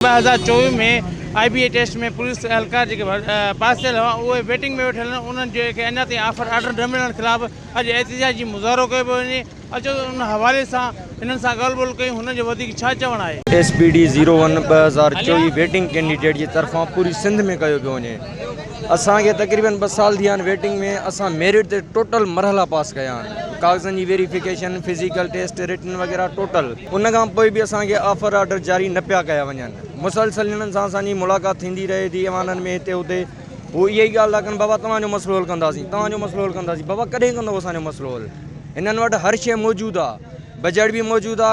2024 में IBA taste में police एहलकार जो पास थियल हुआ उहे वेटिंग में वेठल आहिनि। उन्हनि जो अञा ताईं ऑर्डर न मिलण खिलाफ़ अॼु एहतिजाजी मुज़ाहिरो कयो पियो वञे। अचो उन हवाले सां हिननि सां ॻाल्हि ॿोल कयूं, हुननि जो वधीक छा चवणु आहे। SPD 01 2024 वेटिंग कैंडिडेट की तरफां पूरी सिंध में कयो पियो वञे। असांखे तक़रीबन 2 साल थिया आहिनि वेटिंग में। असां मेरिट ते टोटल मरहला पास कया आहिनि, कागज़नि जी वेरिफिकेशन, फिज़िकल टेस्ट, रिटन वग़ैरह टोटल। उन खां पोइ बि असांखे ऑफर ऑर्डर जारी न पिया कया वञनि। मुसलसल हिननि सां असांजी मुलाक़ात थींदी रहे थी अवाननि में, हिते हुते। वो इहा ई ॻाल्हि था कनि, बाबा तव्हांजो मसइलो हल कंदासीं, तव्हांजो मसइलो हल कंदासीं। बाबा कॾहिं कंदव असांजो मसइलो हल? हिननि वटि हर शइ मौजूदु आहे, बजट भी मौजूद है।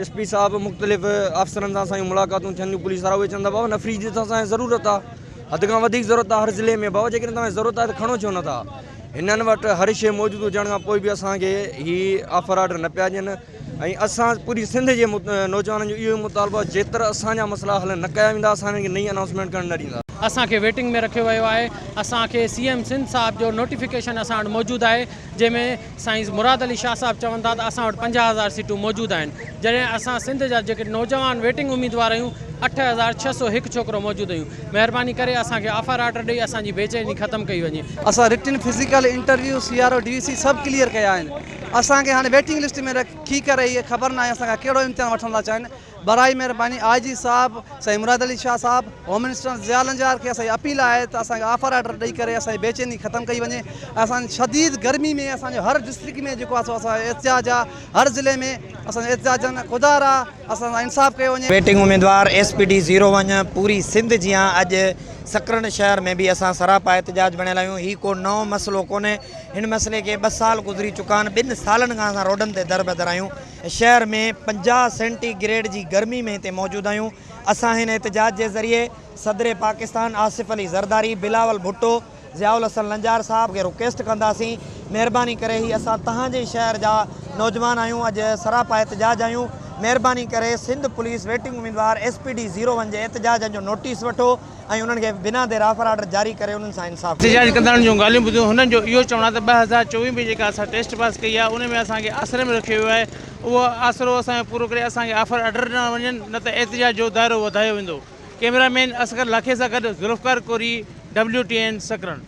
SP साहब मुख़्तलिफ़ अफ़सरनि सां असांजी मुलाक़ातूं थियनि, पुलिस वारा उहे चवंदा बाबा नफ़री जी त असांखे ज़रूरत आहे, हद खां वधीक ज़रूरत आहे हर ज़िले में। बाबा जेकॾहिं तव्हांखे ज़रूरत आहे त खणो छो नथा? हिननि वटि हर शइ मौजूदु हुजण खां पोइ बि असांखे हीअ ऑफर ऑर्डर न पिया ॾियनि। ऐं असां पूरी सिंध जे नौजवाननि जो इहो मुतालबो आहे, जेतिरा असांजा मसइला हल न कया वेंदा असांखे नई अनाउंसमेंट करणु न ॾींदा। असांखे वेटिंग में रखियो वियो आहे। असांखे CM सिंध साहब जो नोटिफिकेशन असां वटि मौजूदु आहे, जंहिंमें साईं मुराद अली शाह साहब चवनि था त असां वटि 50,000 सीटूं मौजूदु आहिनि। जॾहिं असां सिंध जा जेके नौजवान वेटिंग उम्मीदवार आहियूं 8,601 छोकिरो मौजूदु आहियूं। महिरबानी करे असांखे ऑफर ऑर्डर ॾेई असांजी बेचैनी ख़तमु कई वञे। असां written physical interview CRO DVC सभु क्लियर कया आहिनि। असांखे हाणे वेटिंग लिस्ट में रखी करे इहे ख़बर न आहे असांखां कहिड़ो इम्तिहान वठण था चाहिनि। बराई महिरबानी IG साहब, साईं मुराद अली शाह साहब, होम मिनिस्टर ज़िया लंजार खे असांजी अपील आहे त असांखे ऑफर ऑर्डर ॾेई करे असांजी बेचैनी ख़तमु कई वञे। असांजी शदीद गर्मी में असांजो हर डिस्ट्रिक्ट में जेको आहे असांजो एहतिजाज आहे, हर ज़िले में असांजो एहतिजाजनि ख़ुदार आहे, असांजो इंसाफ़ कयो वञे। वेटिंग उम्मीदवार SPD 01 पूरी सिंध जी अॼु सकरन शहर में भी असां सरापा एहतिजाज बणियल आहियूं। ही को नओं मसइलो कोन्हे, हिन मसइले के 2 साल गुज़री चुका आहिनि। 2 सालनि खां असां रोडनि ते दर बदर आहियूं। शहर में 50 सेंटीग्रेड जी गर्मी में हिते मौजूदु आहियूं। असां हिन एहतिजाज जे ज़रिए सदर पाकिस्तान आसिफ अली ज़रदारी, बिलावल भुट्टो, ज़ियाउल हसन लंजार साहब खे रिक्वेस्ट कंदासीं, महिरबानी करे ही असां तव्हांजे शहर जा नौजवान आहियूं, अॼु सरापा एहतिजाज आहियूं। महिरबानी करे सिंध पुलिस वेटिंग उम्मीदवार SPD 01 जे एहतिजाज जो नोटिस वठो ऐं उन्हनि खे बिना देर ऑफर ऑर्डर जारी करे उन्हनि सां इंसाफ़। एहतिजाज कंदड़नि जूं ॻाल्हियूं ॿुधियूं। हुननि जो इहो चवणु आहे त 2024 में जेका असां टेस्ट पास कई आहे उन में असांखे आसरे में रखियो वियो आहे। उहो आसरो असांजो पूरो करे असांखे ऑफर ऑर्डर न वञनि, न त एहतिजाज जो दाइरो वधायो वेंदो। कैमरामैन असगर लाखे सां गॾु ज़ुल्फ़कार कोरी, WTN सकरन।